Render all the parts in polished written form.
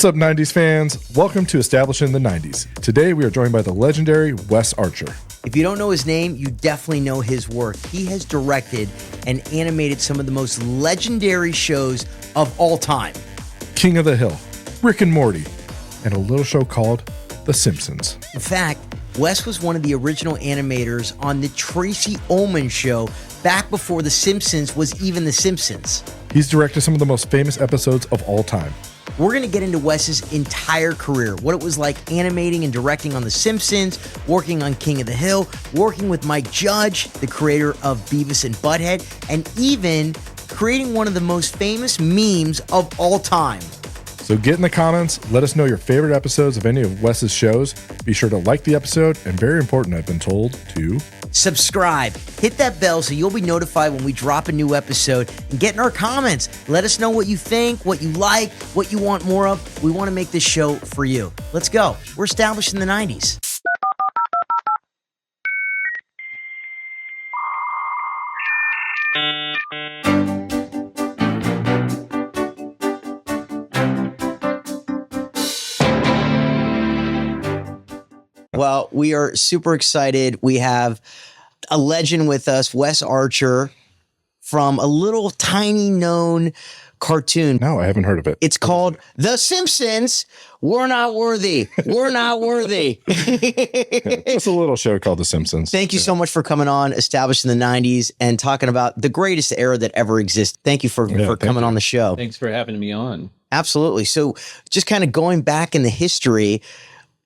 What's up, 90s fans? Welcome to Establishing the 90s. Today, we are joined by the legendary Wes Archer. If you don't know his name, you definitely know his work. He has directed and animated some of the most legendary shows of all time. King of the Hill, Rick and Morty, and a little show called The Simpsons. In fact, Wes was one of the original animators on the Tracy Ullman Show back before The Simpsons was even The Simpsons. He's directed some of the most famous episodes of all time. We're going to get into Wes's entire career, what it was like animating and directing on The Simpsons, working on King of the Hill, working with Mike Judge, the creator of Beavis and Butthead, and even creating one of the most famous memes of all time. So get in the comments, let us know your favorite episodes of any of Wes's shows. Be sure to like the episode, and very important, I've been told, to subscribe. Hit that bell so you'll be notified when we drop a new episode, and get in our comments. Let us know what you think, what you like, what you want more of. We want to make this show for you. Let's go. We're established in the 90s. Well, we are super excited. We have a legend with us, Wes Archer, from a little tiny known cartoon. No, I haven't heard of it. It's called The Simpsons. We're not worthy. We're not worthy. It's a little show called The Simpsons. Thank you so much for coming on, establishing the 90s, and talking about the greatest era that ever existed. Thank you for coming on the show. Thanks for having me on. Absolutely. So just kind of going back in the history,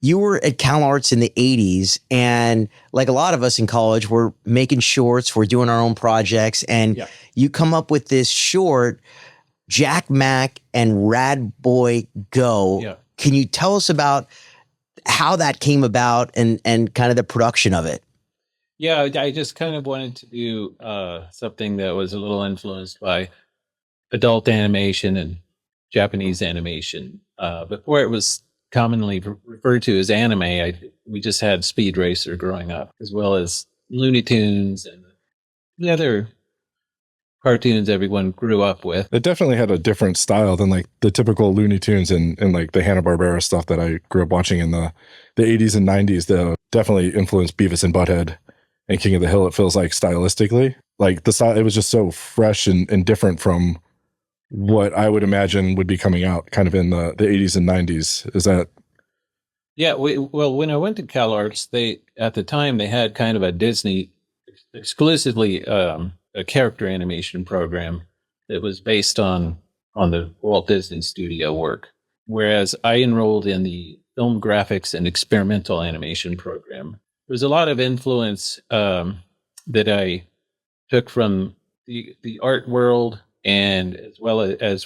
you were at CalArts in the 80s, and like a lot of us in college, we're making shorts, we're doing our own projects, and you come up with this short, Jack Mack and Rad Boy Go. Yeah. Can you tell us about how that came about and kind of the production of it? Yeah, I just kind of wanted to do something that was a little influenced by adult animation and Japanese animation. Before it was commonly referred to as anime, we just had Speed Racer growing up, as well as Looney Tunes and the other cartoons everyone grew up with. It definitely had a different style than like the typical Looney Tunes and like the Hanna-Barbera stuff that I grew up watching in the 80s and 90s. Though definitely influenced Beavis and Butthead and King of the Hill. It feels like stylistically, like the style, it was just so fresh and different from what I would imagine would be coming out kind of in the 80s and 90s. Is that? Yeah, well, when I went to CalArts, at the time they had kind of a Disney exclusively a character animation program that was based on the Walt Disney Studio work. Whereas I enrolled in the film graphics and experimental animation program. There was a lot of influence that I took from the art world, and as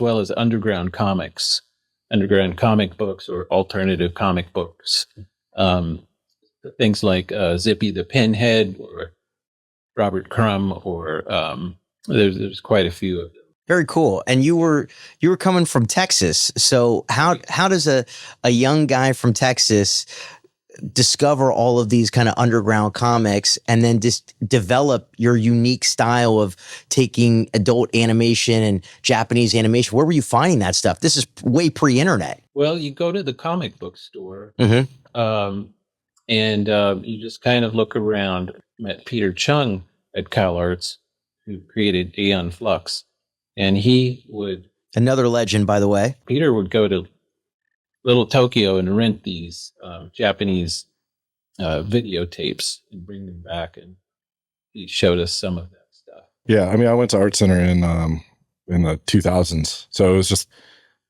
well as underground comic books or alternative comic books. Things like Zippy the Pinhead or Robert Crumb, or there's quite a few of them. Very cool. And you were coming from Texas. So how does a young guy from Texas discover all of these kind of underground comics and then just develop your unique style of taking adult animation and Japanese animation? Where were you finding that stuff? This is way pre-internet. Well, you go to the comic book store, and you just kind of look around. Met Peter Chung at CalArts, who created Aeon Flux, and he would... Another legend, by the way. Peter would go to Little Tokyo and rent these Japanese videotapes and bring them back, and he showed us some of that stuff. Yeah, I mean, I went to Art Center in the 2000s, so it was just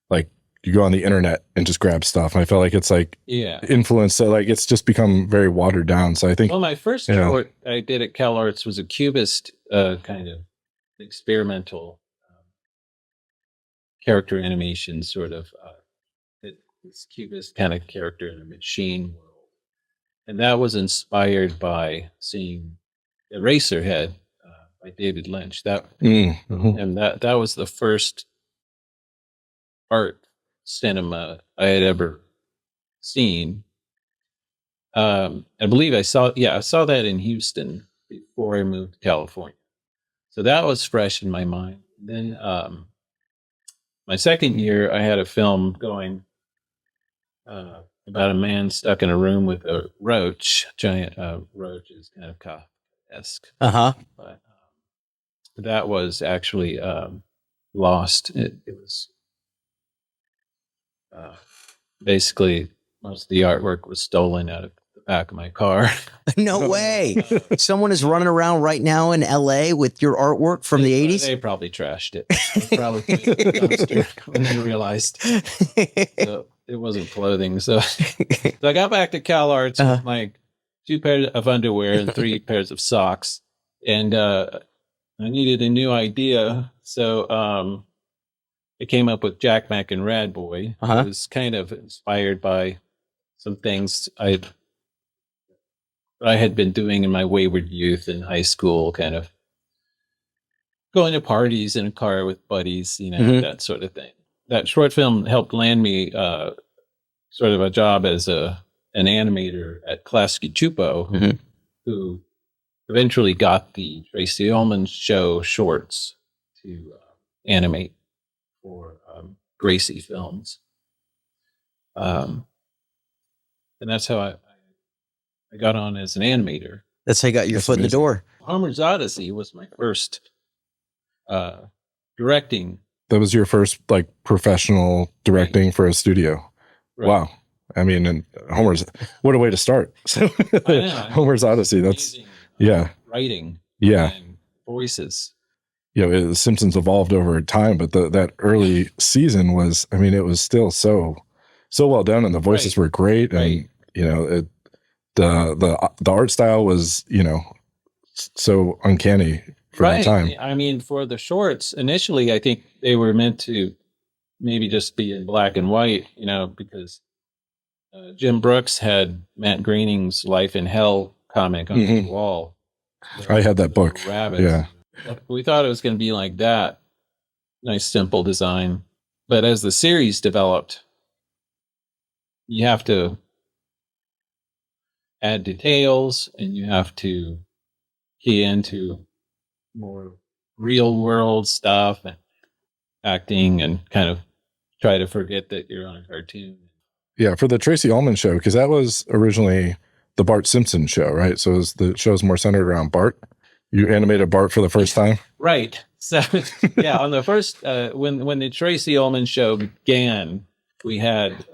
like you go on the internet and just grab stuff. And I felt like it's like influence, so like it's just become very watered down. So I think, well, my first short I did at CalArts was a cubist kind of experimental character animation, sort of. This cubist kind of character in a machine world, and that was inspired by seeing Eraserhead by David Lynch. And that was the first art cinema I had ever seen. I believe I saw that in Houston before I moved to California, so that was fresh in my mind. Then my second year, I had a film going about a man stuck in a room with a roach. Giant roach is kind of Kafkaesque. But that was actually lost. It was basically most of the artwork was stolen out of the back of my car. No way. Someone is running around right now in LA with your artwork from the 80s? They probably trashed it. They probably put it in the dumpster when they realized. So it wasn't clothing. So I got back to CalArts with my 2 pairs of underwear and 3 pairs of socks. And I needed a new idea. So I came up with Jack Mack and Rad Boy. It was kind of inspired by some things I had been doing in my wayward youth in high school, kind of going to parties in a car with buddies, you know, that sort of thing. That short film helped land me sort of a job as an animator at Klasky Csupo, who eventually got the Tracy Ullman Show shorts to animate for Gracie Films. And that's how I got on as an animator. That's how you got your foot in the door. Homer's Odyssey was my first directing. That was your first like professional directing for a studio. Right. Wow. I mean, and Homer's, what a way to start. Homer's Odyssey. That's writing. Yeah. And voices. Yeah, the Simpsons evolved over time, but that early season was, I mean, it was still so well done, and the voices were great, and you know, the art style was, you know, so uncanny for the time. I mean, for the shorts, initially, I think they were meant to maybe just be in black and white, you know, because Jim Brooks had Matt Groening's Life in Hell comic on the wall. I had that book. Rabbits. Yeah. We thought it was going to be like that. Nice, simple design. But as the series developed, you have to add details and you have to key into more real world stuff and acting and kind of try to forget that you're on a cartoon. Yeah, for the Tracy Ullman Show, because that was originally the Bart Simpson show, right? So the show's more centered around Bart. You animated Bart for the first time? Right. So, yeah, on the first, when the Tracy Ullman Show began, we had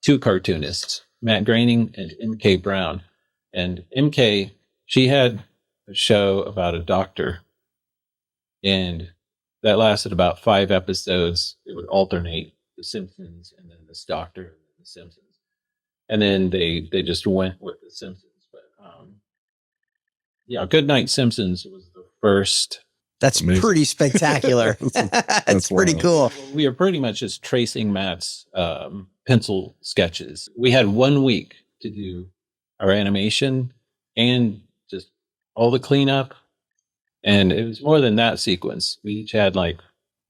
2 cartoonists, Matt Groening and M.K. Brown. And M.K., she had a show about a doctor, and that lasted about 5 episodes. It would alternate The Simpsons and then this doctor and then The Simpsons. And then they just went with The Simpsons. Yeah, Goodnight Simpsons was the first. That's pretty spectacular. That's pretty cool. We are pretty much just tracing Matt's pencil sketches. We had 1 week to do our animation and just all the cleanup. And it was more than that sequence. We each had like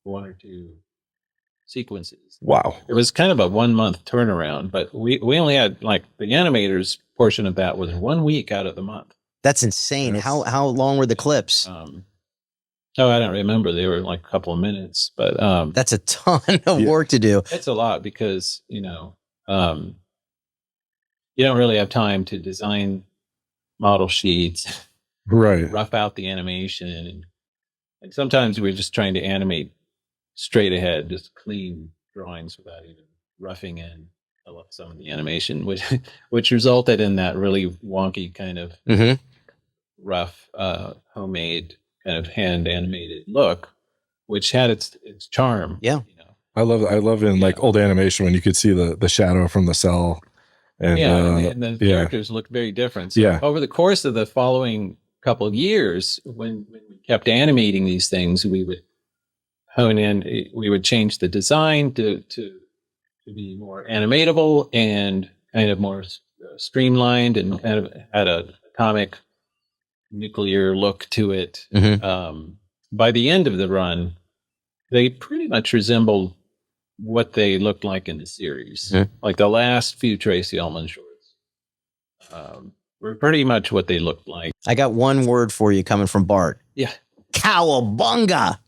1 or 2 sequences. Wow. It was kind of a 1 month turnaround, but we only had like the animators portion of that was 1 week out of the month. That's insane. How long were the clips? I don't remember. They were like a couple of minutes, but that's a ton of work to do. It's a lot because, you know, you don't really have time to design model sheets, right? Rough out the animation, and sometimes we're just trying to animate straight ahead, just clean drawings without even roughing in some of the animation, which resulted in that really wonky kind of rough, homemade kind of hand animated look, which had its charm. Yeah, you know? I love in like old animation when you could see the shadow from the cell, and and the characters look very different. So over the course of the following couple of years, when we kept animating these things, we would hone in. We would change the design to be more animatable and kind of more streamlined, and kind of had a comic nuclear look to it. By the end of the run, they pretty much resembled what they looked like in the series. Like the last few Tracy Ullman shorts were pretty much what they looked like. I got one word for you coming from Bart. Yeah. Cowabunga.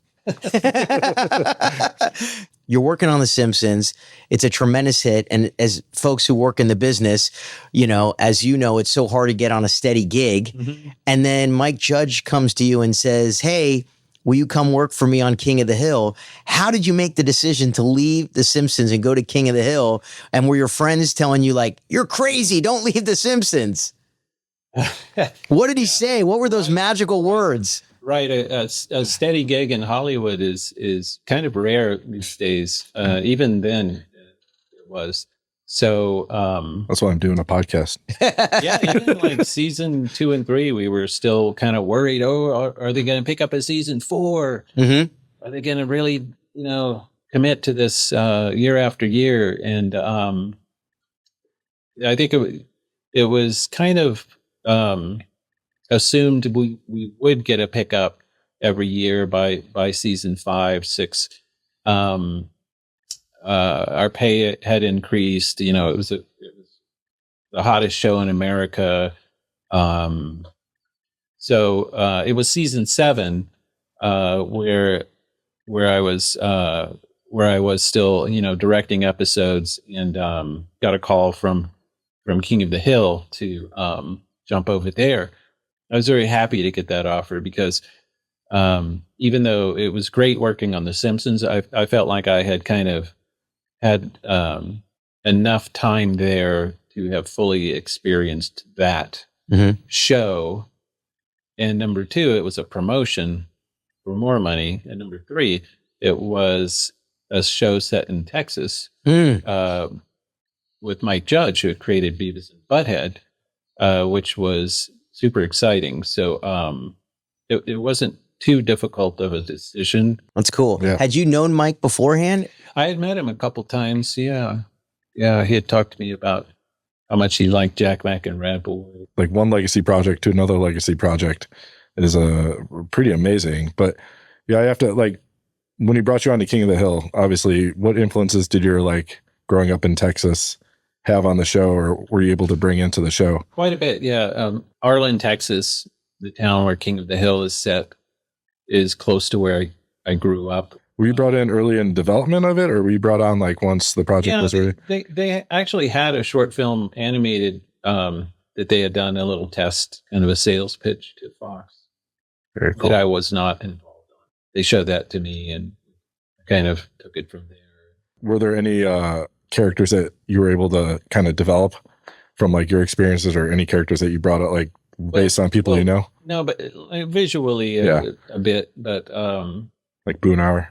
You're working on The Simpsons. It's a tremendous hit. And as folks who work in the business, as you know, it's so hard to get on a steady gig. Mm-hmm. And then Mike Judge comes to you and says, hey, will you come work for me on King of the Hill? How did you make the decision to leave The Simpsons and go to King of the Hill? And were your friends telling you like, you're crazy, don't leave The Simpsons? What did he say? What were those magical words? Right, a steady gig in Hollywood is kind of rare these days. Even then, it was. So that's why I'm doing a podcast. Yeah, even like season 2 and 3, we were still kind of worried. Oh, are they going to pick up a season 4? Mm-hmm. Are they going to really, commit to this year after year? And I think it was kind of assumed we would get a pickup every year by season 5, 6. Our pay had increased. It was the hottest show in America. So it was season 7 where I was still directing episodes, and got a call from King of the Hill to jump over there. I was very happy to get that offer because even though it was great working on The Simpsons, I felt like I had kind of had enough time there to have fully experienced that show. And number 2, it was a promotion for more money. And number 3, it was a show set in Texas with Mike Judge, who had created Beavis and Butthead, which was super exciting. So it wasn't too difficult of a decision. That's cool. Yeah. Had you known Mike beforehand? I had met him a couple times. Yeah. He had talked to me about how much he liked Jack Mack and Rat Boy. Like one legacy project to another legacy project is pretty amazing. But yeah, I have to when he brought you on to King of the Hill, obviously, what influences did your growing up in Texas have on the show, or were you able to bring into the show? Quite a bit, yeah. Arlen, Texas, the town where King of the Hill is set, is close to where I grew up. Were you brought in early in development of it, or were you brought on once the project was ready? They actually had a short film animated that they had done a little test, kind of a sales pitch to Fox. Very cool. That I was not involved on. They showed that to me and kind of took it from there. Were there any characters that you were able to kind of develop from your experiences, or any characters that you brought up based on people you know? No, but visually a bit, but like Boonhour.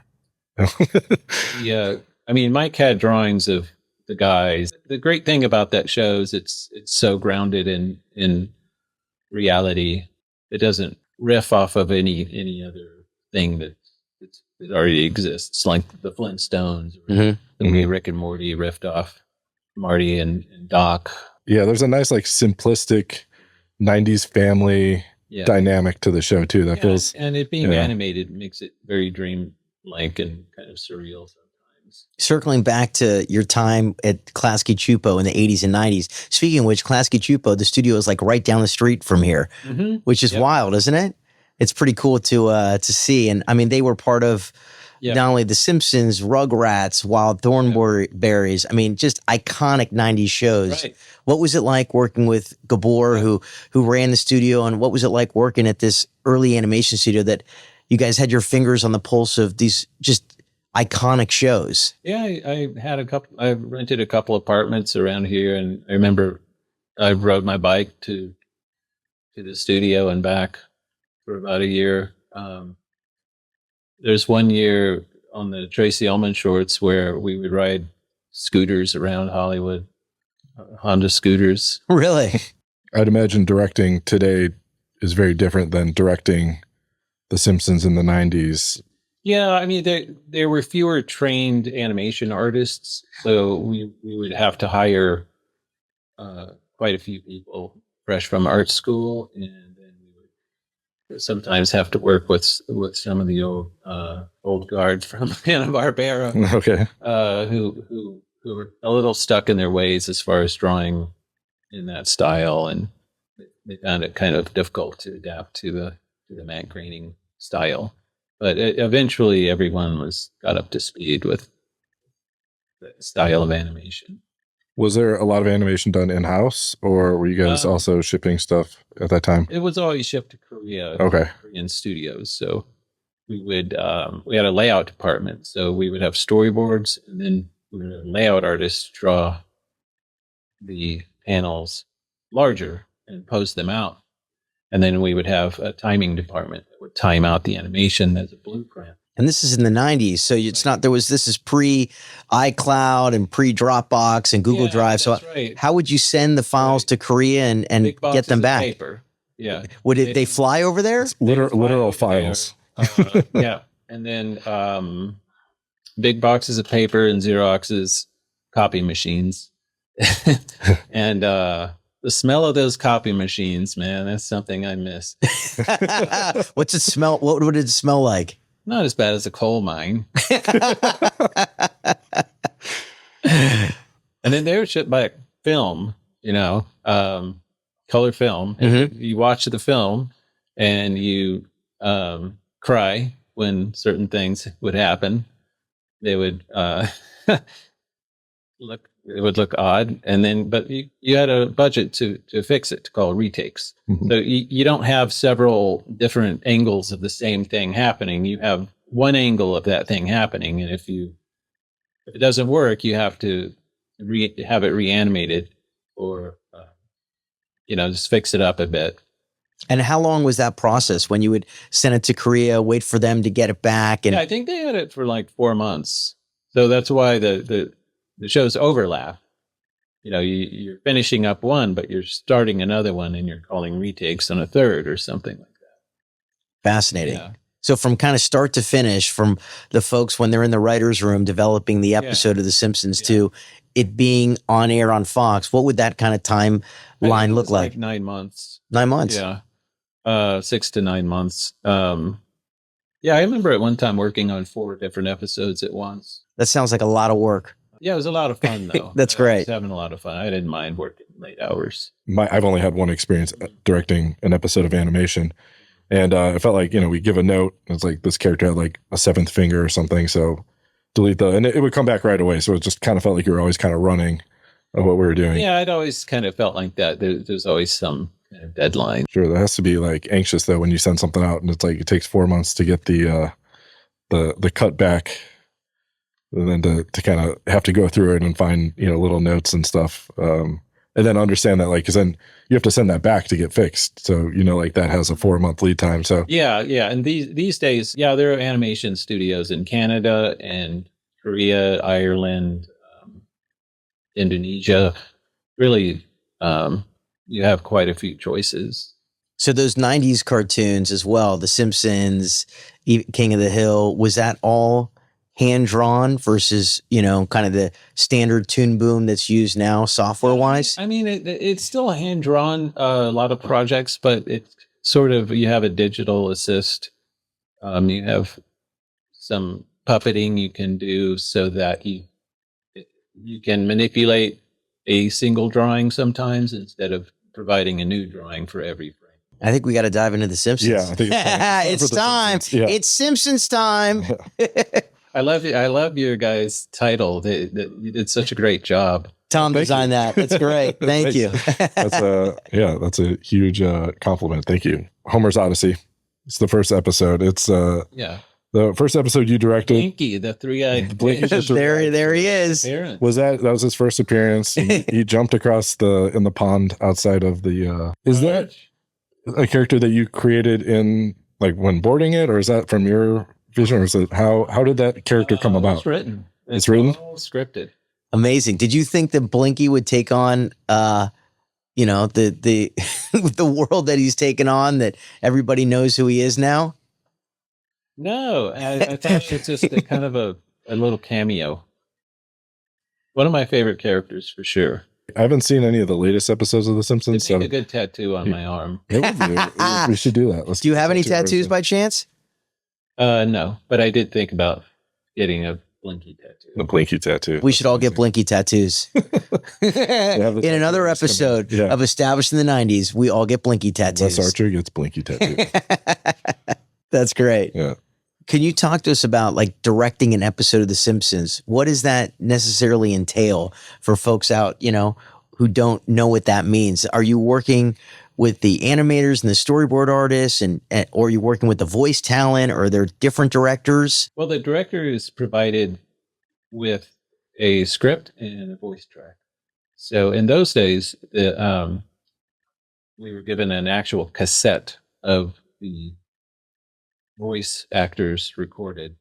Yeah, I mean, Mike had drawings of the guys. The great thing about that show is it's so grounded in reality. It doesn't riff off of any other thing that already exists, like the Flintstones, or the way Rick and Morty riffed off Marty and Doc. Yeah, there's a nice simplistic 90s family dynamic to the show too. That feels, and it being animated makes it very dream-like and kind of surreal sometimes. Circling back to your time at Klasky Chupo in the 80s and 90s. Speaking of which, Klasky Chupo, the studio is right down the street from here, which is wild, isn't it? It's pretty cool to see. And I mean, they were part of not only The Simpsons, Rugrats, Wild Thornberries. I mean, just iconic 90s shows. Right. What was it like working with Gabor, who ran the studio, and what was it like working at this early animation studio that you guys had your fingers on the pulse of these just iconic shows? Yeah, I rented a couple apartments around here, and I remember I rode my bike to the studio and back for about a year. There's one year on the Tracy Ullman shorts where we would ride scooters around Hollywood, Honda scooters. Really? I'd imagine directing today is very different than directing The Simpsons in the 90s. Yeah, I mean, there were fewer trained animation artists, so we would have to hire quite a few people fresh from art school, and then we would sometimes have to work with some of the old guard from Hanna-Barbera, Okay, who were a little stuck in their ways as far as drawing in that style, and they found it kind of difficult to adapt to the matte graining style. But eventually everyone got up to speed with the style of animation. Was there a lot of animation done in-house, or were you guys also shipping stuff at that time? It was always shipped to Korea. Okay. Korean studios. So we had a layout department. So we would have storyboards, and then we would have layout artists draw the panels larger and pose them out. And then we would have a timing department that would time out the animation as a blueprint. And this is in the 90s. So it's not, this is pre iCloud and pre Dropbox and Google Drive. So how would you send the files to Korea and get them back? Paper. Yeah. Would they fly over there? Literal files. Yeah. And then big boxes of paper and Xerox's copy machines. And the smell of those copy machines, man, that's something I miss. What's it smell? What would it smell like? Not as bad as a coal mine. And then they were shipped by film, color film. Mm-hmm. You watch the film and you cry when certain things would happen. They would look odd, and then but you had a budget to fix it, to call retakes. Mm-hmm. So you don't have several different angles of the same thing happening. You have one angle of that thing happening, and if it doesn't work, you have to have it reanimated, or just fix it up a bit. And how long was that process when you would send it to Korea, wait for them to get it back? And I think they had it for like 4 months. So that's why the shows overlap. You're finishing up one, but you're starting another one, and you're calling retakes on a third or something like that. Fascinating. Yeah. So from kind of start to finish, from the folks when they're in the writer's room developing the episode of The Simpsons to it being on air on Fox, what would that kind of timeline look like? 9 months. 9 months? Yeah. 6 to 9 months. I remember at one time working on 4 different episodes at once. That sounds like a lot of work. Yeah, it was a lot of fun, though. That's great. I was having a lot of fun. I didn't mind working late hours. I've only had one experience directing an episode of animation. And it felt like, we give a note. It's like this character had like a 7th finger or something. So delete and it would come back right away. So it just kind of felt like you were always kind of running of what we were doing. Yeah, I'd always kind of felt like that. There's always some kind of deadline. Sure. That has to be like anxious though, when you send something out and it's like, it takes 4 months to get the cut back. And then to kind of have to go through it and find, little notes and stuff. And then understand that, like, because then you have to send that back to get fixed. So, like that has a 4-month lead time. So yeah. And these days, there are animation studios in Canada and Korea, Ireland, Indonesia. Really, you have quite a few choices. So those 90s cartoons as well, The Simpsons, King of the Hill, was that all hand-drawn versus, kind of the standard Toon Boom that's used now software-wise? I mean, it's still hand-drawn, a lot of projects, but it's sort of, you have a digital assist. You have some puppeting you can do so that you can manipulate a single drawing sometimes instead of providing a new drawing for every frame. I think we got to dive into The Simpsons. Yeah, I think it's time. Yeah. It's Simpsons time. Yeah. I love your guys' title. You did such a great job. Tom designed that. That's great. Thank you. That's a huge compliment. Thank you. Homer's Odyssey. It's the first episode. It's the first episode you directed. Blinkie, the three-eyed. There he is. Parent. That was his first appearance. He jumped across in the pond outside of the. Is that a character that you created in like when boarding it, or is that from your vision, or is it how did that character come about? It's written. It's written. All scripted. Amazing. Did you think that Blinkie would take on, the the world that he's taken on, that everybody knows who he is now? No, I thought it's just a kind of a little cameo. One of my favorite characters for sure. I haven't seen any of the latest episodes of The Simpsons. It'd make a good tattoo on my arm. We should do that. Do you have any tattoos by chance? No, but I did think about getting a Blinkie tattoo. A Blinkie tattoo. We should all get Blinkie tattoos. In another episode of Established in the 90s, we all get Blinkie tattoos. Wes Archer gets Blinkie tattoo. That's great. Yeah. Can you talk to us about like directing an episode of The Simpsons? What does that necessarily entail for folks out, who don't know what that means? Are you working with the animators and the storyboard artists, or are you working with the voice talent, or are there different directors? Well, the director is provided with a script and a voice track. So in those days, we were given an actual cassette of the voice actors recorded.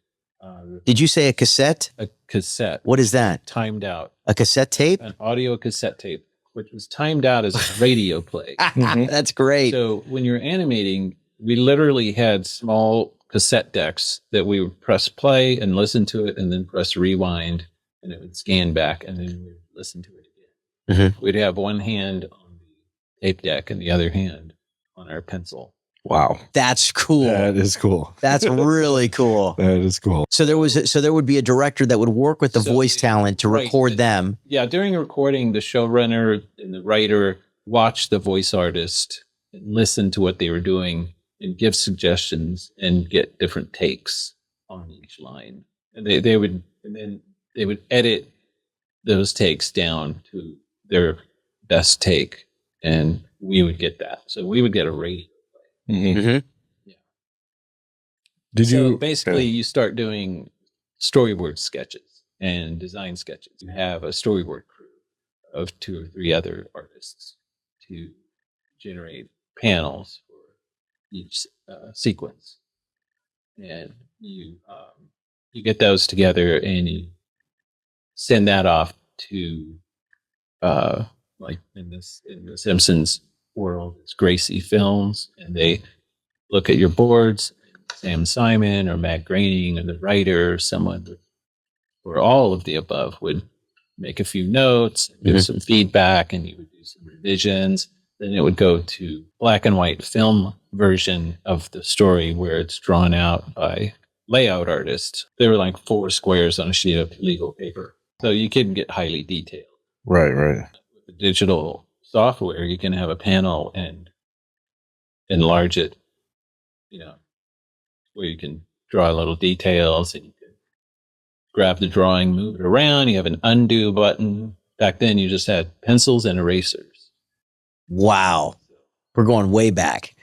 Did you say a cassette? A cassette. What is that? Timed out. A cassette tape? An audio cassette tape, which was timed out as a radio play. That's great. So when you're animating, we literally had small cassette decks that we would press play and listen to it, and then press rewind, and it would scan back, and then we would listen to it again. We'd have one hand on the tape deck and the other hand on our pencil. Wow. That's cool. That is cool. That's really cool. That is cool. So there would be a director that would work with the voice talent to record them. Yeah, during recording, the showrunner and the writer watched the voice artist and listen to what they were doing and give suggestions and get different takes on each line. And they would edit those takes down to their best take, and we would get that. So we would get a rating. Yeah. Basically, you start doing storyboard sketches and design sketches. You have a storyboard crew of 2 or 3 other artists to generate panels for each sequence, and you get those together and you send that off to like in the Simpsons world, it's Gracie Films, and they look at your boards. Sam Simon or Matt Groening or the writer or someone or all of the above would make a few notes, give some feedback, and you would do some revisions. Then it would go to black and white film version of the story where it's drawn out by layout artists. They were like 4 squares on a sheet of legal paper. So you couldn't get highly detailed. Right. With the digital software, you can have a panel and enlarge it, where you can draw little details, and you can grab the drawing, move it around. You have an undo button. Back then, you just had pencils and erasers. Wow. We're going way back.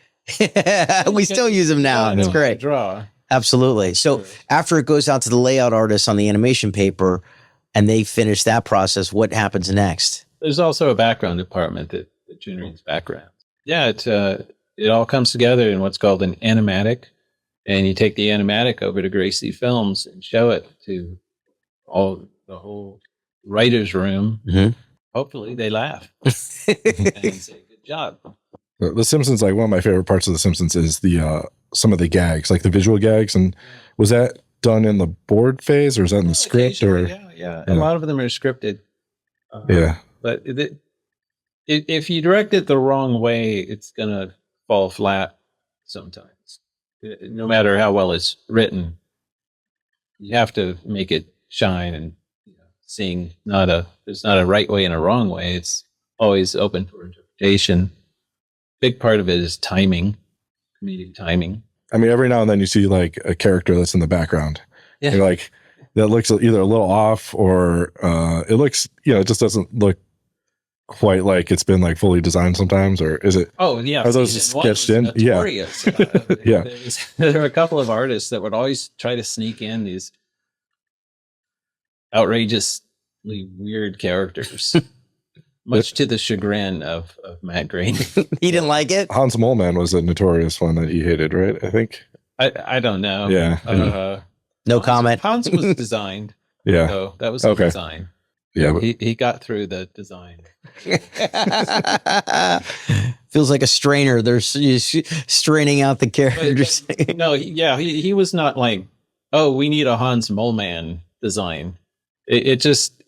We still use them now. It's great. Draw. Absolutely. So after it goes out to the layout artists on the animation paper and they finish that process, what happens next? There's also a background department that generates backgrounds. Yeah, it all comes together in what's called an animatic, and you take the animatic over to Gracie Films and show it to the whole writer's room. Hopefully, they laugh and say, "Good job." The Simpsons, like one of my favorite parts of The Simpsons is the some of the gags, like the visual gags. And was that done in the board phase, or is that in the script? Or yeah, a lot of them are scripted. But if you direct it the wrong way, it's going to fall flat sometimes. No matter how well it's written, you have to make it shine and sing. There's not a right way and a wrong way. It's always open for interpretation. Big part of it is timing, comedic timing. I mean, every now and then you see like a character that's in the background. Yeah. You're like, that looks either a little off, or it looks, it just doesn't look quite like it's been like fully designed sometimes, or is it? Oh yeah, are those sketched in? Yeah, yeah. There are a couple of artists that would always try to sneak in these outrageously weird characters, much to the chagrin of Matt Groening. He didn't like it. Hans Moleman was a notorious one that he hated, right? I think. I don't know. Yeah. No comment. Hans was designed. Yeah. So that was the design. Yeah. He got through the design. Feels like a strainer. They're straining out the characters. No, he was not like, oh, we need a Hans Moleman design. It just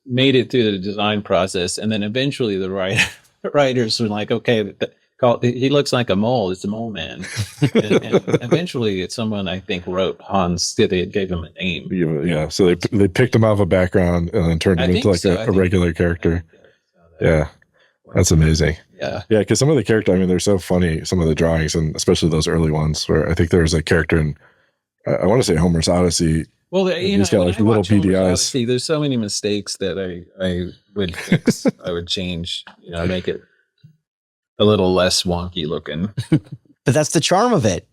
made it through the design process, and then eventually the writers were like, okay, he looks like a mole. It's a mole man. and eventually, someone I think wrote Hans. They gave him a name. Yeah. So they picked him out of a background and then turned him into like a regular character. Yeah. That's amazing. Yeah. Yeah. Because some of the characters, I mean, they're so funny. Some of the drawings, and especially those early ones, where I think there was a character in I want to say Homer's Odyssey. Well, He's got like little beady eyes. See, there's so many mistakes that I would fix. I would change, make it a little less wonky looking. But that's the charm of it.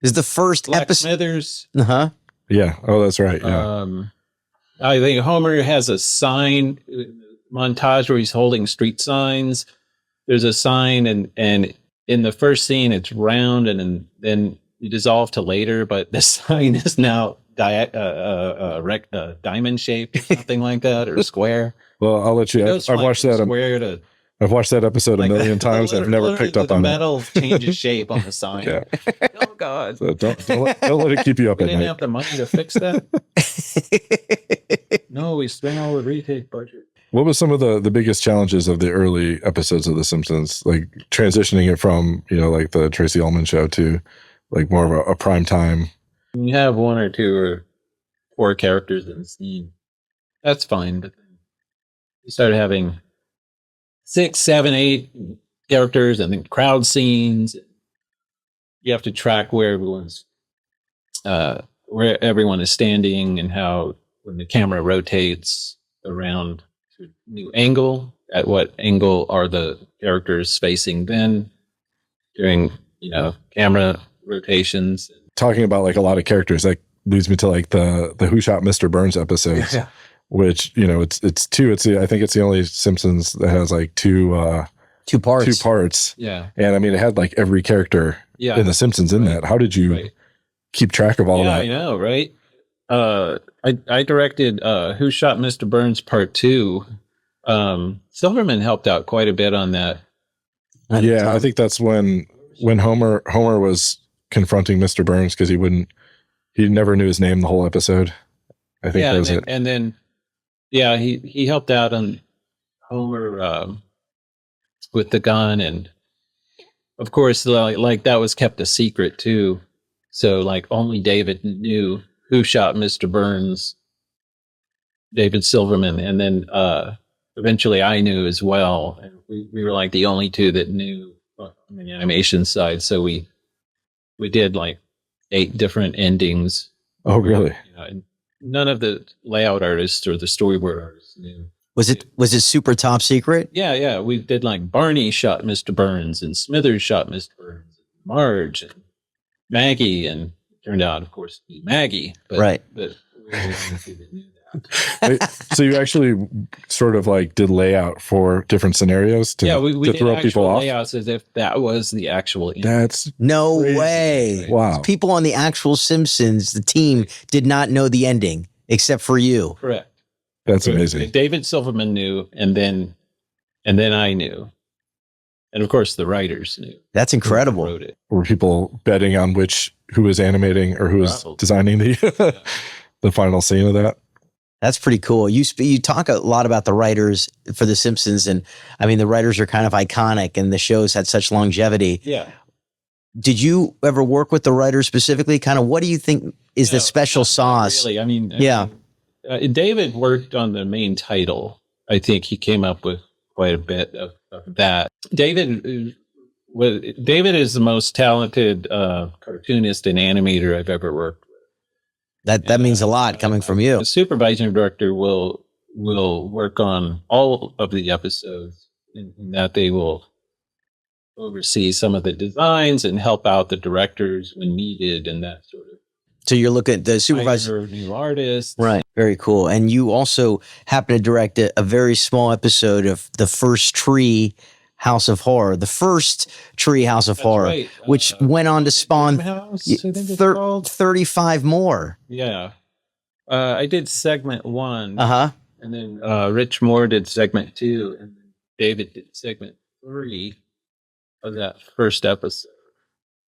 Is the first Black episode. Smithers. Uh-huh. Yeah. Oh, that's right. Yeah. I think Homer has a sign montage where he's holding street signs. There's a sign, and in the first scene, it's round, and then you dissolve to later, but the sign is now diamond shaped or something like that, or square. Well, I'll let you. I've watched that. Square to I've watched that episode a million times. I've never picked up on the metal changes shape on the sign. Yeah. Oh God! So don't let it keep you up We at didn't night. have the money to fix that. No, we spent all the retake budget. What was some of the biggest challenges of the early episodes of The Simpsons? Like transitioning it from like the Tracy Ullman show to like more of a prime time. When you have 1 or 2 or 4 characters in the scene, that's fine. But then you start having 6, 7, 8 characters, and then crowd scenes. You have to track where everyone is standing, and how when the camera rotates around to a new angle, at what angle are the characters facing then during camera rotations. Talking about like a lot of characters, that leads me to like the Who Shot Mr. Burns episodes. Yeah. Which it's 2. I think it's the only Simpsons that has like two parts. 2 parts. Yeah, And I mean, it had like every character in The Simpsons in that. How did you keep track of all that? I know, right? I directed Who Shot Mr. Burns Part 2. Silverman helped out quite a bit on that. Yeah, I think that's when Homer was confronting Mr. Burns because he never knew his name the whole episode. I think that was it. And then he helped out on Homer with the gun, and of course like that was kept a secret too. So like only David knew who shot Mr. Burns, David Silverman, and then eventually I knew as well. And we were like the only 2 that knew on the animation side. So we did like 8 different endings. Oh, really? And none of the layout artists or the storyboard artists knew. Was it super top secret? Yeah. We did like Barney shot Mr. Burns, and Smithers shot Mr. Burns, and Marge and Maggie, and it turned out, of course, to be Maggie. But, Right. But we were the only 2 that knew that. So you actually sort of like did layout for different scenarios to we throw did people off? layouts as if that was the actual ending. That's No crazy. way. Wow. People on the actual Simpsons, the team, did not know the ending except for you. Correct. That's amazing. David Silverman knew, and then I knew. And of course the writers knew. That's incredible. Who wrote it. Were people betting on who was animating or who was Probably. designing the final scene of that? That's pretty cool. You talk a lot about the writers for The Simpsons, and I mean the writers are kind of iconic, and the show's had such longevity. Yeah. Did you ever work with the writers specifically? Kind of, what do you think is the special sauce? Not really. I mean, David worked on the main title. I think he came up with quite a bit of that. David is the most talented cartoonist and animator I've ever worked with. That means a lot coming from you. The supervising director will work on all of the episodes, in that they will oversee some of the designs and help out the directors when needed, and that sort of. So you're looking at the supervisor. New artists. Right. Very cool. And you also happen to direct a very small episode of the first Tree House of Horror, the first Tree House of Horror, right. which went on to spawn House, I think it's called. 35 more. Yeah. I did segment 1. Uh-huh. And then Rich Moore did segment 2. And then David did segment 3 of that first episode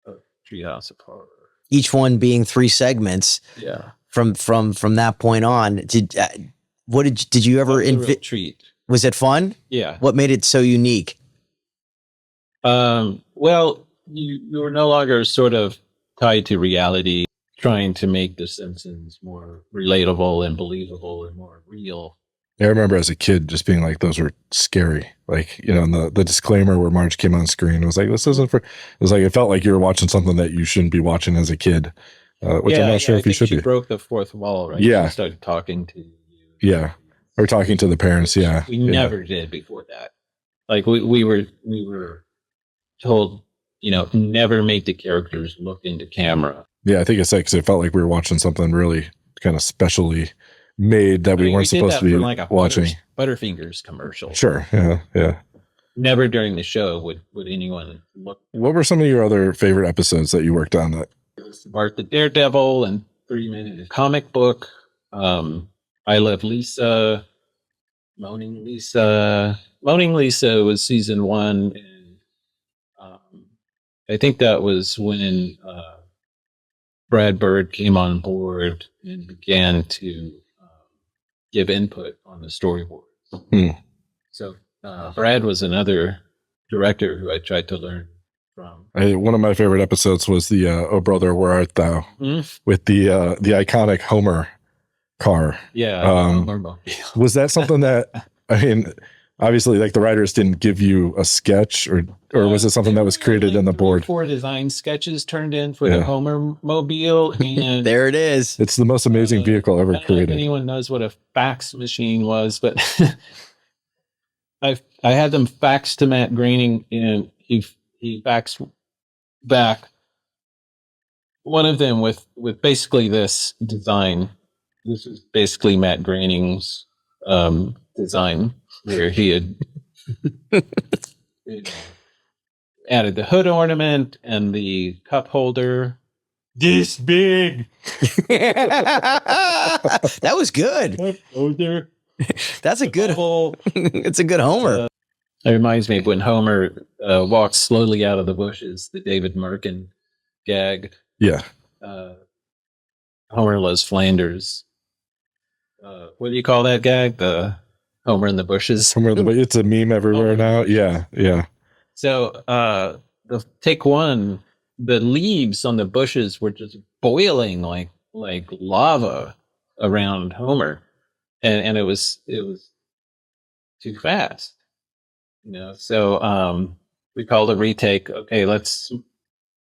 of Treehouse of Horror. Each one being 3 segments. Yeah. From that point on. Did you ever That was a real treat. Was it fun? Yeah. What made it so unique? Well, you were no longer sort of tied to reality, trying to make The Simpsons more relatable and believable and more real. I remember as a kid just being like, those were scary. Like, and the disclaimer where Marge came on screen was like, this isn't for, it was like, it felt like you were watching something that you shouldn't be watching as a kid. which I'm not sure if he should she be. broke the fourth wall, right? Yeah. She started talking to you. Yeah. Or talking to the parents. Yeah. We never did before that. Like we were told, never make the characters look into camera. Yeah. I think it's like, 'cause it felt like we were watching something really kind of specially made that we weren't supposed to be like a watching. Butterfingers commercial. Sure. Yeah. Yeah. Never during the show would anyone look. What were some of your other favorite episodes that you worked on? That Bart the Daredevil and 3-minute comic book. I Love Lisa. Moaning Lisa. Moaning Lisa was season 1, and I think that was when Brad Bird came on board and began to give input on the storyboard. So Brad was another director who I tried to learn from. one of my favorite episodes was the "Oh Brother, Where Art Thou" with the iconic Homer car. Yeah. Homer was that something that obviously, like the writers didn't give you a sketch, or was it something that was created in the board? 4 design sketches turned in for the Homer mobile, and there it is. It's the most amazing vehicle ever created. I don't know if anyone knows what a fax machine was, but I had them fax to Matt Groening, and he faxed back one of them with basically this design. This is basically Matt Groening's design, where he had added the hood ornament and the cup holder this big. That was good. Cup holder. That's a good whole. It's a good Homer. It reminds me of when Homer walks slowly out of the bushes, the David Merkin gag. Yeah. Homer loves Flanders. What do you call that gag? The Homer in the bushes. It's a meme everywhere now. Yeah. Yeah. So the take 1, the leaves on the bushes were just boiling like lava around Homer. And it was too fast, So we called a retake. Okay, let's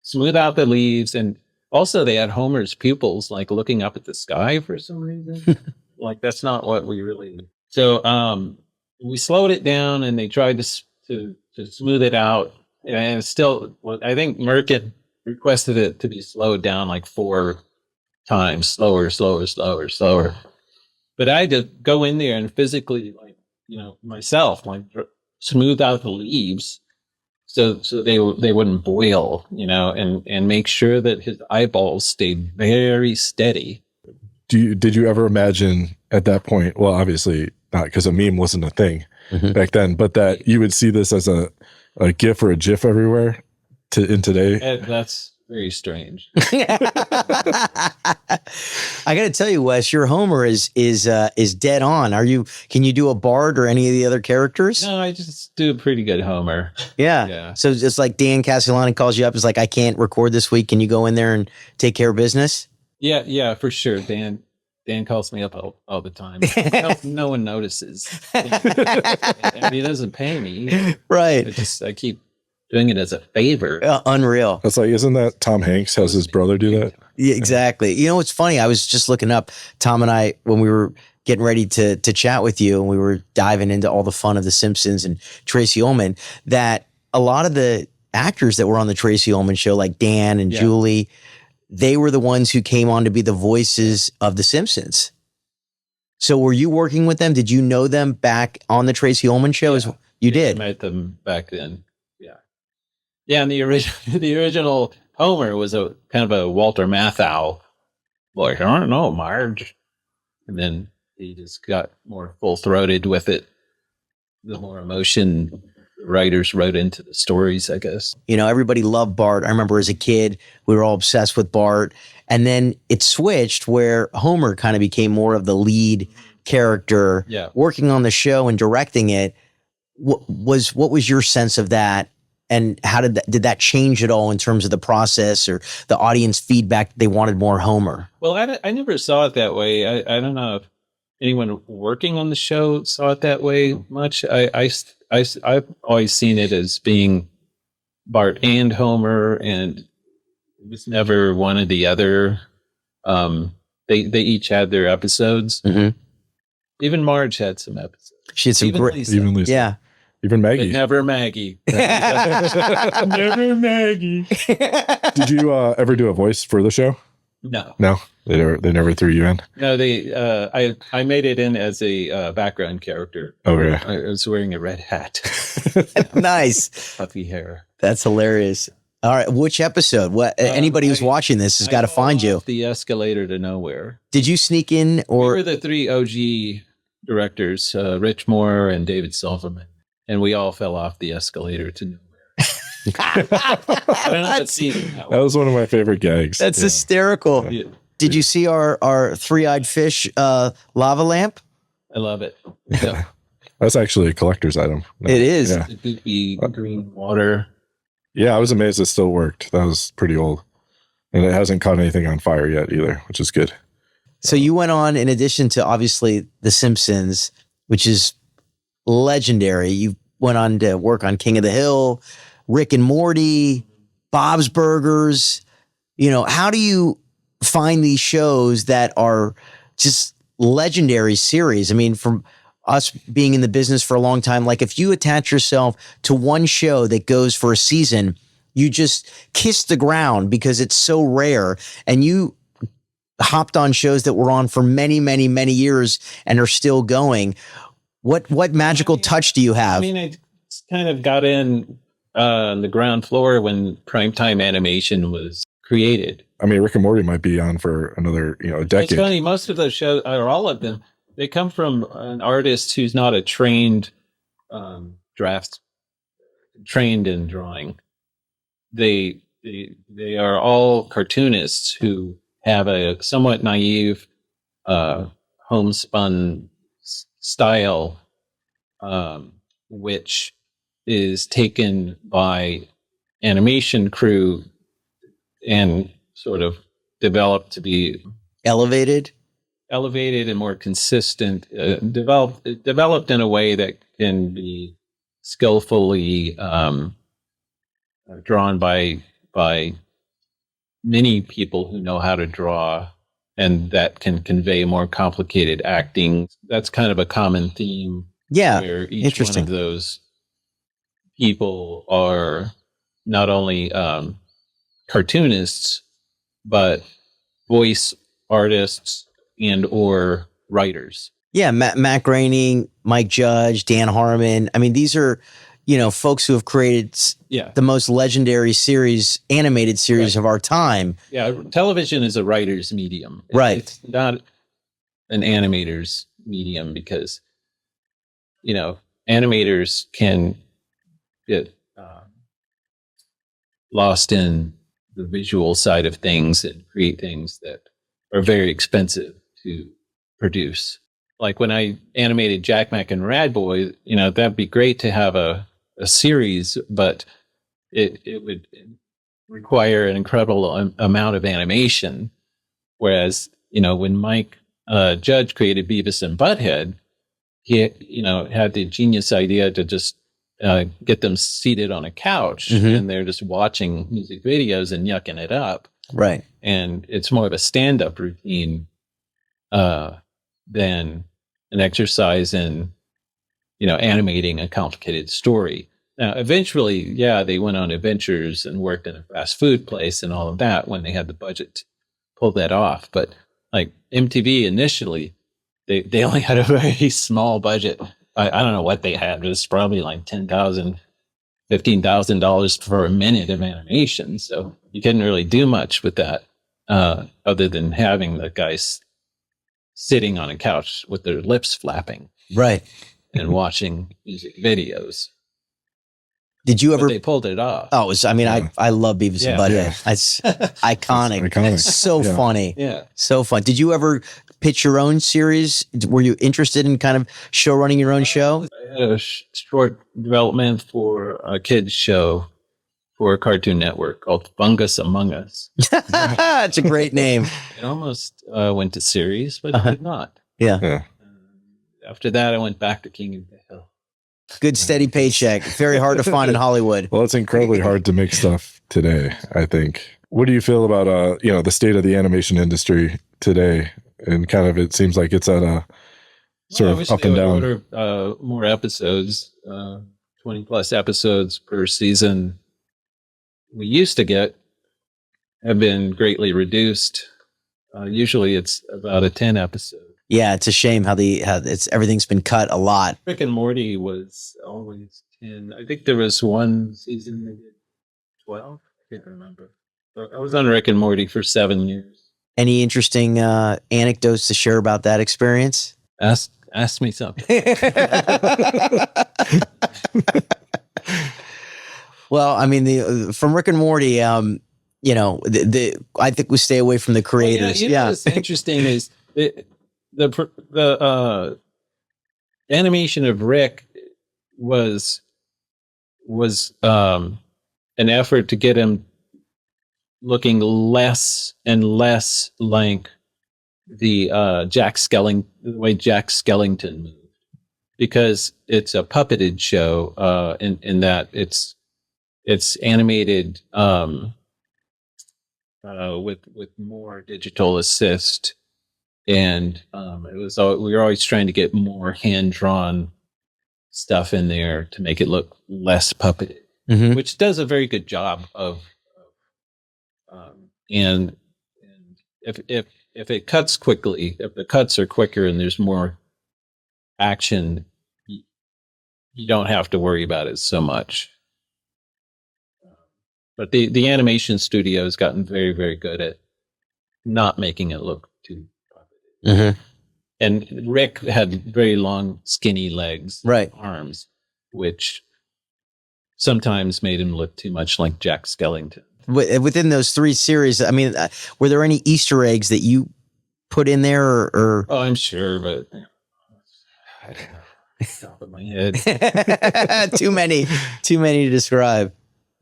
smooth out the leaves, and also they had Homer's pupils like looking up at the sky for some reason. Like that's not what we really. So we slowed it down, and they tried to smooth it out, and still, I think Merkin requested it to be slowed down like 4 times, slower. But I had to go in there and physically, myself, smooth out the leaves so they wouldn't boil, and make sure that his eyeballs stayed very steady. Did you ever imagine at that point? Well, obviously not, because a meme wasn't a thing back then. But that you would see this as a GIF or a GIF everywhere in today. That's very strange. I got to tell you, Wes, your Homer is dead on. Can you do a Bart or any of the other characters? No, I just do a pretty good Homer. Yeah. So it's like Dan Castellani calls you up. It's like, I can't record this week. Can you go in there and take care of business? Yeah, for sure. Dan calls me up all the time. No one notices. And he doesn't pay me. Right. I keep doing it as a favor. Unreal. That's like, isn't that Tom Hanks has his brother do that? Yeah, exactly. What's funny? I was just looking up, Tom and I, when we were getting ready to chat with you, and we were diving into all the fun of The Simpsons and Tracy Ullman, that a lot of the actors that were on the Tracy Ullman show, like Dan and Julie, they were the ones who came on to be the voices of The Simpsons. So were you working with them? Did you know them back on the Tracy Ullman show? Yeah. You did? I met them back then. Yeah. Yeah, and the original Homer was a kind of a Walter Matthau. Like, I don't know, Marge. And then he just got more full-throated with it. The more emotion writers wrote into the stories, I guess. Everybody loved Bart. I remember as a kid, we were all obsessed with Bart. And then it switched where Homer kind of became more of the lead character, working on the show and directing it. What was your sense of that? And how did that change at all in terms of the process or the audience feedback? They wanted more Homer. Well, I never saw it that way. I don't know if anyone working on the show saw it that way much. I've always seen it as being Bart and Homer, and it was never one or the other. They each had their episodes. Mm-hmm. Even Marge had some episodes. She had some Even great, Lisa. Even Lisa. yeah. Even Maggie. But never Maggie. Never Maggie. Did you ever do a voice for the show? No. No, they never threw you in. No, I made it in as a background character. Okay. I was wearing a red hat, Nice. puffy hair. That's hilarious. All right. Which episode? What? Anybody who's watching this has got to find you. The escalator to nowhere. Did you sneak in We or? were the three OG directors, Rich Moore and David Silverman, and we all fell off the escalator to nowhere. I don't know if it's seen That was one of my favorite gags. That's hysterical. Yeah. Did you see our three-eyed fish lava lamp? I love it. Yeah. That's actually a collector's item. It is. Yeah. The goopy green water. Yeah, I was amazed it still worked. That was pretty old. And it hasn't caught anything on fire yet either, which is good. So you went on, in addition to obviously The Simpsons, which is legendary, you went on to work on King of the Hill, Rick and Morty, Bob's Burgers. You know, how do you find these shows that are just legendary series? I mean, from us being in the business for a long time, like if you attach yourself to one show that goes for a season, you just kiss the ground because it's so rare. And you hopped on shows that were on for many, many, many years and are still going. What magical touch do you have? I mean, I kind of got in on the ground floor when primetime animation was created. I mean, Rick and Morty might be on for another, a decade. It's funny, most of those shows, or all of them, they come from an artist who's not a trained trained in drawing. They are all cartoonists who have a somewhat naive homespun style, which is taken by animation crew and sort of developed to be Elevated and more consistent, developed in a way that can be skillfully drawn by many people who know how to draw, and that can convey more complicated acting. That's kind of a common theme. Yeah, where each interesting. one of those people are not only cartoonists, but voice artists and or writers. Yeah, Matt Groening, Mike Judge, Dan Harmon. I mean, these are, folks who have created the most legendary animated series of our time. Yeah, television is a writer's medium. Right. It's not an animator's medium because, animators can get lost in the visual side of things and create things that are very expensive to produce. Like when I animated Jack Mack and Rad Boy, that'd be great to have a series, but it would require an incredible amount of animation. Whereas, when Mike Judge created Beavis and Butthead, he, had the genius idea to just get them seated on a couch and they're just watching music videos and yucking it up. Right. And it's more of a stand-up routine than an exercise in, animating a complicated story. Now, eventually, they went on adventures and worked in a fast food place and all of that when they had the budget to pull that off. But like MTV initially, they only had a very small budget. I don't know what they had. It was probably like $10,000, $15,000 for a minute of animation. So you couldn't really do much with that other than having the guys sitting on a couch with their lips flapping. Right. And watching music videos. Did you ever? But they pulled it off. Oh, I love Beavis and Butthead. It's iconic. It's iconic. So funny. Yeah. So fun. Did you ever pitch your own series? Were you interested in kind of show running your own show? I had a short development for a kids show for Cartoon Network called Fungus Among Us. That's a great name. It almost went to series, but it did not. Yeah. After that, I went back to King of the Hill. Good steady paycheck. Very hard to find in Hollywood. Well, it's incredibly hard to make stuff today, I think. what do you feel about the state of the animation industry today? And kind of, it seems like it's at a sort of up and down. Order, more episodes, 20 plus episodes per season. We used to get have been greatly reduced. Usually, it's about a 10 episode. Yeah, it's a shame how everything's been cut a lot. Rick and Morty was always 10. I think there was one season they did 12. I can't remember. So I was on Rick and Morty for 7 years. Any interesting anecdotes to share about that experience? Ask me something. Well, I mean, from Rick and Morty, I think we stay away from the creators. Well, what's interesting is the animation of Rick was an effort to get him looking less and less like the way Jack Skellington moved, because it's a puppeted show in that it's animated with more digital assist, and we were always trying to get more hand-drawn stuff in there to make it look less puppeted, which does a very good job of and if it cuts quickly, if the cuts are quicker and there's more action, you don't have to worry about it so much. But the animation studio has gotten very, very good at not making it look too puppeted. And Rick had very long, skinny legs, right, arms, which sometimes made him look too much like Jack Skellington. Within those 3 series, I mean, were there any Easter eggs that you put in there? Or? Oh, I'm sure, but I don't know. Top of my head. Too many to describe.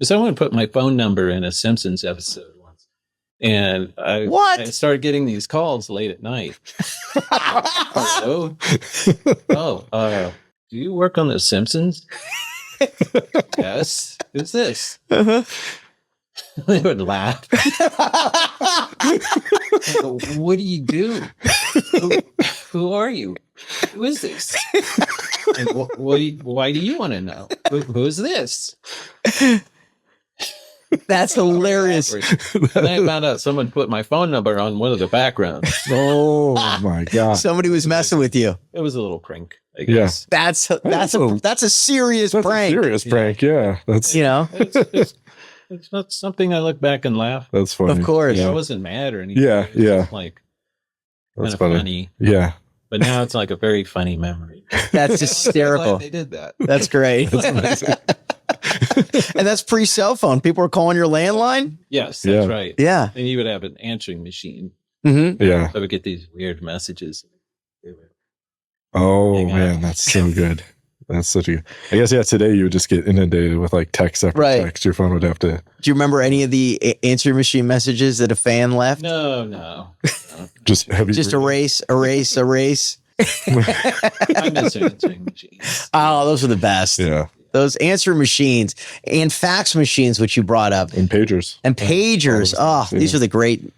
Someone put my phone number in a Simpsons episode once, and I started getting these calls late at night. Hello? Do you work on The Simpsons? Yes. Who's this? They would laugh. What do you do? Who are you? Who is this? And why do you want to know? Who is this? That's hilarious. And then I found out someone put my phone number on one of the backgrounds. Oh my God. Somebody was messing with you. It was a little prank, I guess. Yeah. That's a serious prank. A serious prank, yeah. That's It's not something I look back and laugh. That's funny. Of course. I wasn't mad or anything. Yeah, yeah. Like, that's kind of funny. Yeah. But now it's like a very funny memory. That's hysterical. They did that. That's great. That's amazing. And that's pre-cell phone. People were calling your landline? Yes, that's right. Yeah. And you would have an answering machine. Yeah. I would get these weird messages. Oh, man, that's so good. That's such a, I guess, today you would just get inundated with like text after text. Your phone would have to. Do you remember any of the answering machine messages that a fan left? No. Just erase. I miss answering machines. Oh, those were the best. Yeah. Those answering machines and fax machines, which you brought up. And pagers. These are the great,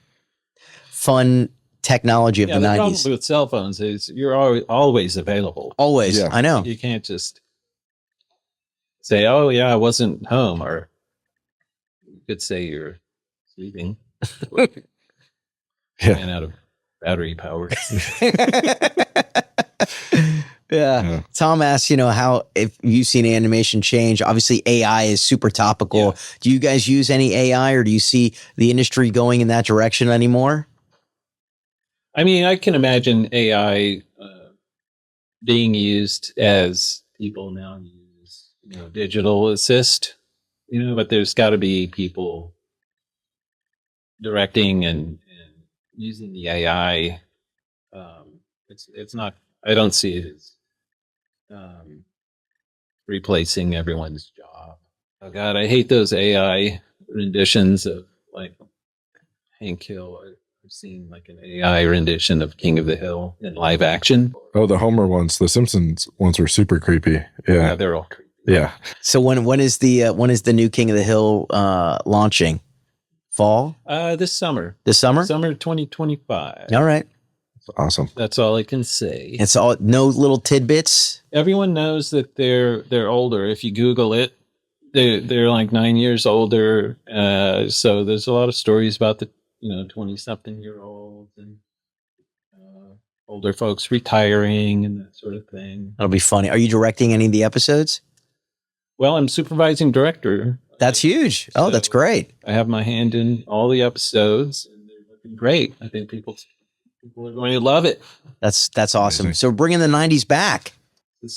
fun technology of the 90s. The problem with cell phones is you're always available. Always. Yeah. I know. You can't just say, oh, yeah, I wasn't home. Or you could say you're sleeping. Ran out of battery power. Yeah. Tom asks, how, if you've seen animation change, obviously AI is super topical. Yeah. Do you guys use any AI, or do you see the industry going in that direction anymore? I mean, I can imagine AI being used as people now use, digital assist, but there's got to be people directing and using the AI. It's not, I don't see it as replacing everyone's job. Oh God, I hate those AI renditions of like Hank Hill. I've seen like an AI rendition of King of the Hill in live action. Oh, the Homer ones, the Simpsons ones were super creepy. Yeah, they're all creepy. Yeah. So when is the new King of the Hill launching Fall? This summer. This summer? Summer 2025. All right. Awesome. That's all I can say. It's all no little tidbits. Everyone knows that they're older. If you Google it, they're like 9 years older. So there's a lot of stories about the 20-something-year-olds and older folks retiring and that sort of thing. That'll be funny. Are you directing any of the episodes? Well, I'm supervising director. That's huge. Oh, that's great. I have my hand in all the episodes, and they're looking great. I think people are going to love it. That's awesome. Amazing. So bringing the 90s back. The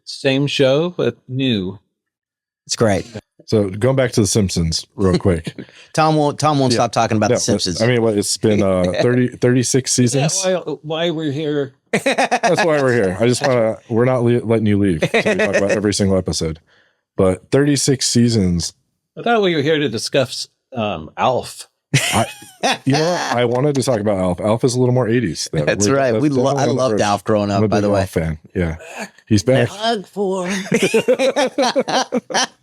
same show, but new. It's great. So going back to The Simpsons real quick. Tom won't stop talking about The Simpsons. I mean, it's been 36 seasons. Yeah, why we're here. That's why we're here. I just want to, we're not letting you leave. So we talk about every single episode. But 36 seasons. I thought we were here to discuss Alf. I wanted to talk about Alf. Alf is a little more 80s. That's right. I loved Alf growing up, by the way. Alf fan. Yeah. He's back. Hug for him.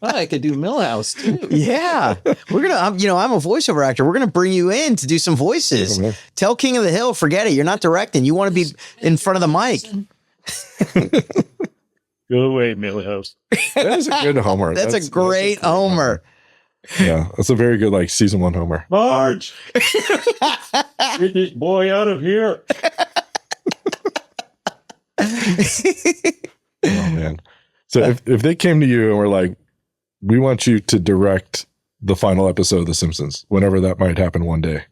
I could do Millhouse too. Yeah. We're going to, I'm a voiceover actor. We're going to bring you in to do some voices. Yeah. Tell King of the Hill, forget it. You're not directing. You want to be in front of the mic. Go away, Millhouse. That is a good Homer. That's a great Homer. Yeah. That's a very good, season 1 Homer. Marge! Get this boy out of here. Oh, man. So if they came to you and were like, we want you to direct the final episode of The Simpsons, whenever that might happen one day.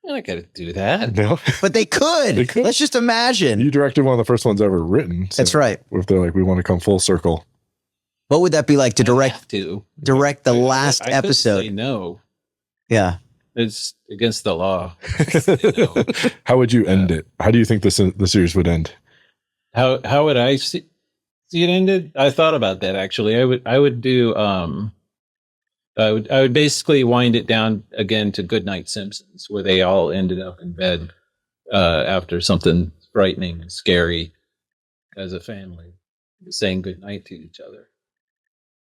I got to do that. No? But they could. Let's just imagine. You directed one of the first ones ever written. So That's right. If they're like, we want to come full circle. What would that be like to direct the last I episode? Say no. Yeah. It's against the law. How would you end it? How do you think the series would end? How would I see it ended? I thought about that actually. I would do I would basically wind it down again to Goodnight Simpsons, where they all ended up in bed after something frightening and scary as a family, saying goodnight to each other.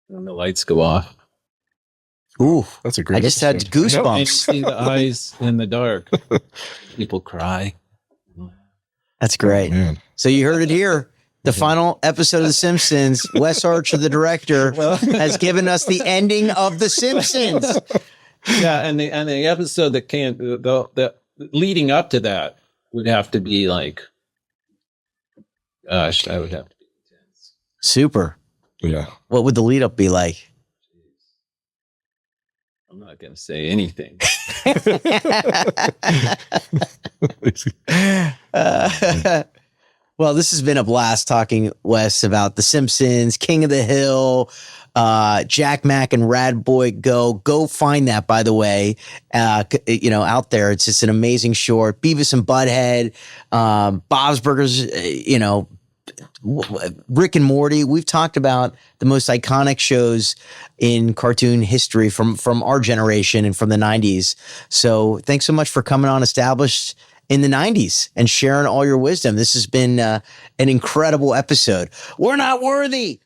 And the lights go off. Ooh, that's a great. I just had And you goosebumps. see the eyes in the dark. People cry. That's great. Oh, man. So you heard it here. The final episode of The Simpsons, Wes Archer, the director, has given us the ending of The Simpsons. Yeah, and the episode that came, the leading up to that would have to be like, gosh, I would have to be intense. Super. Yeah. What would the lead up be like? I'm not going to say anything. Well, this has been a blast talking, Wes, about The Simpsons, King of the Hill, Jack Mack and Rad Boy Go. Go find that, by the way, out there. It's just an amazing short. Beavis and Butthead, Bob's Burgers, Rick and Morty. We've talked about the most iconic shows in cartoon history from our generation and from the 90s. So thanks so much for coming on Established in the 90s and sharing all your wisdom. This has been an incredible episode. We're not worthy.